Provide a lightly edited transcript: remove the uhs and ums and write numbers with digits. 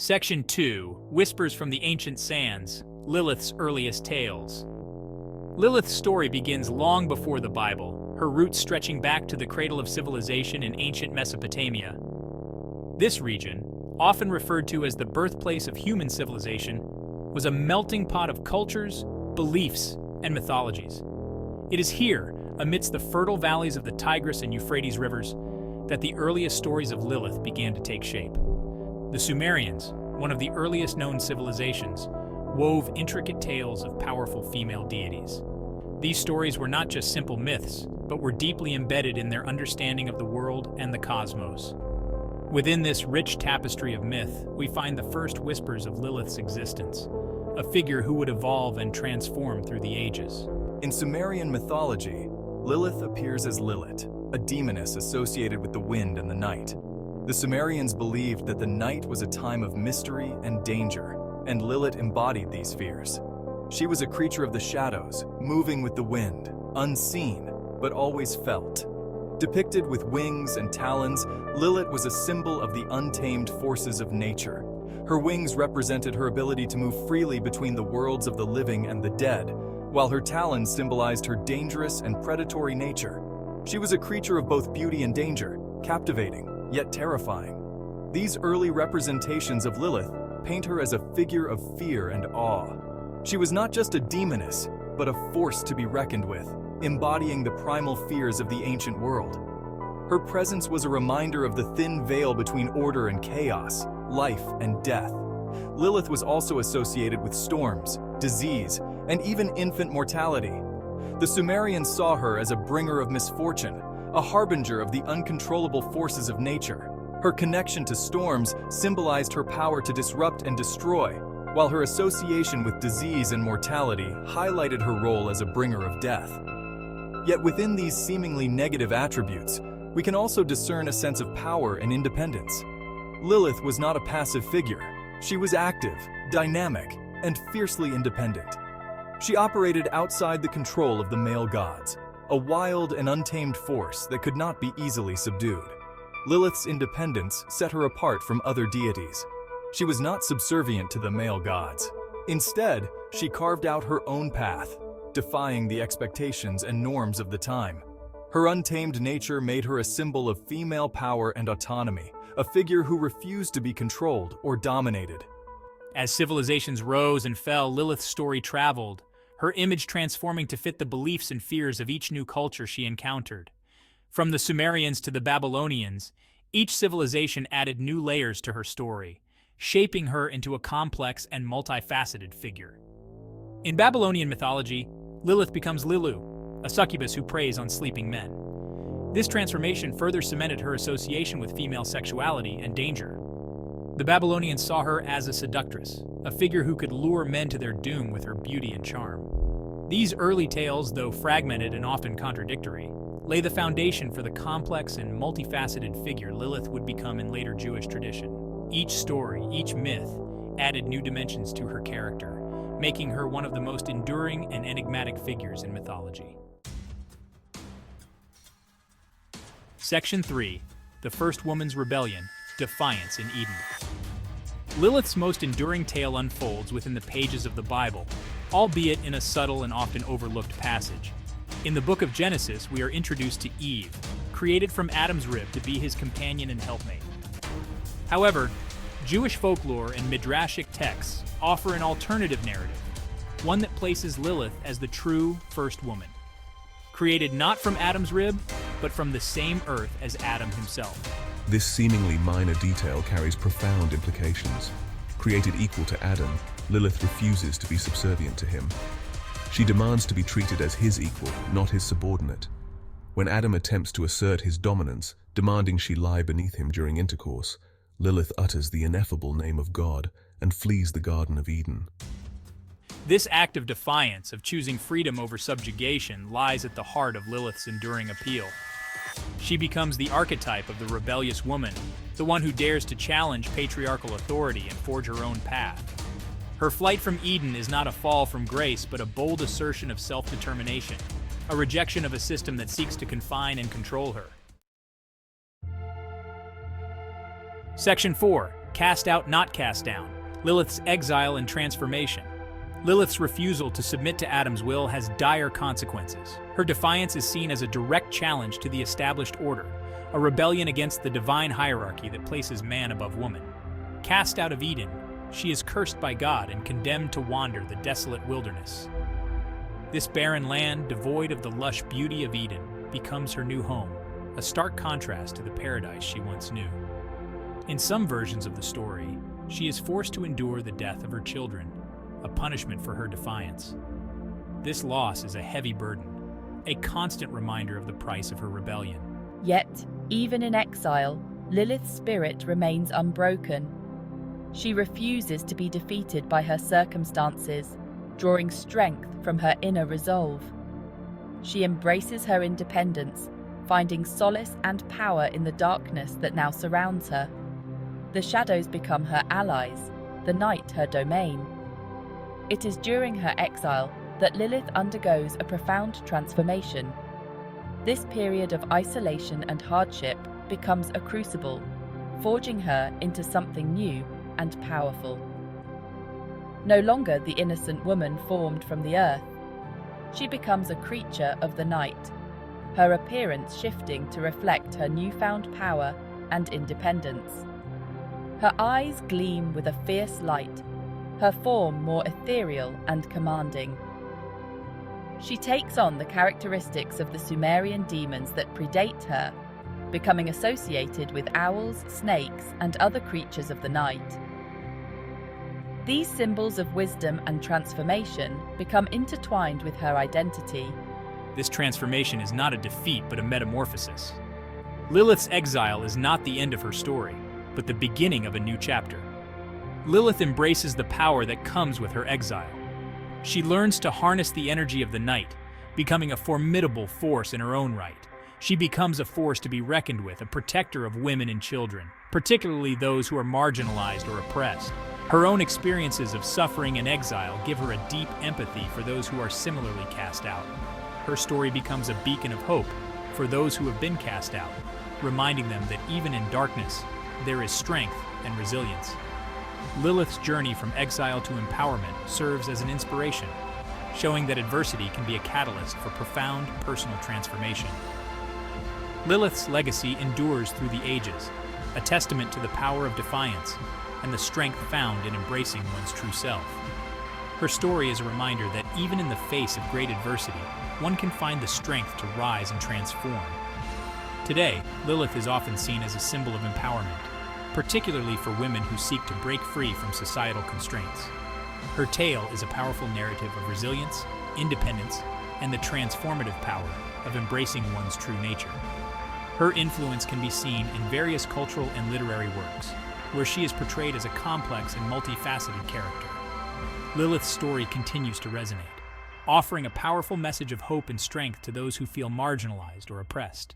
Section 2. Whispers from the Ancient Sands, Lilith's Earliest Tales. Lilith's story begins long before the Bible, her roots stretching back to the cradle of civilization in ancient Mesopotamia. This region, often referred to as the birthplace of human civilization, was a melting pot of cultures, beliefs, and mythologies. It is here, amidst the fertile valleys of the Tigris and Euphrates rivers, that the earliest stories of Lilith began to take shape. The Sumerians, one of the earliest known civilizations, wove intricate tales of powerful female deities. These stories were not just simple myths, but were deeply embedded in their understanding of the world and the cosmos. Within this rich tapestry of myth, we find the first whispers of Lilith's existence, a figure who would evolve and transform through the ages. In Sumerian mythology, Lilith appears as Lilith, a demoness associated with the wind and the night. The Sumerians believed that the night was a time of mystery and danger, and Lilith embodied these fears. She was a creature of the shadows, moving with the wind, unseen, but always felt. Depicted with wings and talons, Lilith was a symbol of the untamed forces of nature. Her wings represented her ability to move freely between the worlds of the living and the dead, while her talons symbolized her dangerous and predatory nature. She was a creature of both beauty and danger, captivating, yet terrifying. These early representations of Lilith paint her as a figure of fear and awe. She was not just a demoness, but a force to be reckoned with, embodying the primal fears of the ancient world. Her presence was a reminder of the thin veil between order and chaos, life and death. Lilith was also associated with storms, disease, and even infant mortality. The Sumerians saw her as a bringer of misfortune, a harbinger of the uncontrollable forces of nature. Her connection to storms symbolized her power to disrupt and destroy, while her association with disease and mortality highlighted her role as a bringer of death. Yet within these seemingly negative attributes, we can also discern a sense of power and independence. Lilith was not a passive figure. She was active, dynamic, and fiercely independent. She operated outside the control of the male gods, a wild and untamed force that could not be easily subdued. Lilith's independence set her apart from other deities. She was not subservient to the male gods. Instead, she carved out her own path, defying the expectations and norms of the time. Her untamed nature made her a symbol of female power and autonomy, a figure who refused to be controlled or dominated. As civilizations rose and fell, Lilith's story traveled, her image transforming to fit the beliefs and fears of each new culture she encountered. From the Sumerians to the Babylonians, each civilization added new layers to her story, shaping her into a complex and multifaceted figure. In Babylonian mythology, Lilith becomes Lilu, a succubus who preys on sleeping men. This transformation further cemented her association with female sexuality and danger. The Babylonians saw her as a seductress, a figure who could lure men to their doom with her beauty and charm. These early tales, though fragmented and often contradictory, lay the foundation for the complex and multifaceted figure Lilith would become in later Jewish tradition. Each story, each myth, added new dimensions to her character, making her one of the most enduring and enigmatic figures in mythology. Section 3. The First Woman's Rebellion, Defiance in Eden. Lilith's most enduring tale unfolds within the pages of the Bible, albeit in a subtle and often overlooked passage. In the book of Genesis, we are introduced to Eve, created from Adam's rib to be his companion and helpmate. However, Jewish folklore and midrashic texts offer an alternative narrative, one that places Lilith as the true first woman, created not from Adam's rib, but from the same earth as Adam himself. This seemingly minor detail carries profound implications. Created equal to Adam, Lilith refuses to be subservient to him. She demands to be treated as his equal, not his subordinate. When Adam attempts to assert his dominance, demanding she lie beneath him during intercourse, Lilith utters the ineffable name of God and flees the Garden of Eden. This act of defiance, of choosing freedom over subjugation, lies at the heart of Lilith's enduring appeal. She becomes the archetype of the rebellious woman, the one who dares to challenge patriarchal authority and forge her own path. Her flight from Eden is not a fall from grace, but a bold assertion of self-determination, a rejection of a system that seeks to confine and control her. Section 4. Cast out, not cast down. Lilith's exile and transformation. Lilith's refusal to submit to Adam's will has dire consequences. Her defiance is seen as a direct challenge to the established order, a rebellion against the divine hierarchy that places man above woman. Cast out of Eden, she is cursed by God and condemned to wander the desolate wilderness. This barren land, devoid of the lush beauty of Eden, becomes her new home, a stark contrast to the paradise she once knew. In some versions of the story, she is forced to endure the death of her children, a punishment for her defiance. This loss is a heavy burden, a constant reminder of the price of her rebellion. Yet, even in exile, Lilith's spirit remains unbroken. She refuses to be defeated by her circumstances, drawing strength from her inner resolve. She embraces her independence, finding solace and power in the darkness that now surrounds her. The shadows become her allies, the night her domain. It is during her exile that Lilith undergoes a profound transformation. This period of isolation and hardship becomes a crucible, forging her into something new and powerful. No longer the innocent woman formed from the earth, she becomes a creature of the night, her appearance shifting to reflect her newfound power and independence. Her eyes gleam with a fierce light, her form more ethereal and commanding. She takes on the characteristics of the Sumerian demons that predate her, becoming associated with owls, snakes, and other creatures of the night. These symbols of wisdom and transformation become intertwined with her identity. This transformation is not a defeat but a metamorphosis. Lilith's exile is not the end of her story, but the beginning of a new chapter. Lilith embraces the power that comes with her exile. She learns to harness the energy of the night, becoming a formidable force in her own right. She becomes a force to be reckoned with, a protector of women and children, particularly those who are marginalized or oppressed. Her own experiences of suffering and exile give her a deep empathy for those who are similarly cast out. Her story becomes a beacon of hope for those who have been cast out, reminding them that even in darkness, there is strength and resilience. Lilith's journey from exile to empowerment serves as an inspiration, showing that adversity can be a catalyst for profound personal transformation. Lilith's legacy endures through the ages, a testament to the power of defiance and the strength found in embracing one's true self. Her story is a reminder that even in the face of great adversity, one can find the strength to rise and transform. Today, Lilith is often seen as a symbol of empowerment, particularly for women who seek to break free from societal constraints. Her tale is a powerful narrative of resilience, independence, and the transformative power of embracing one's true nature. Her influence can be seen in various cultural and literary works, where she is portrayed as a complex and multifaceted character. Lilith's story continues to resonate, offering a powerful message of hope and strength to those who feel marginalized or oppressed.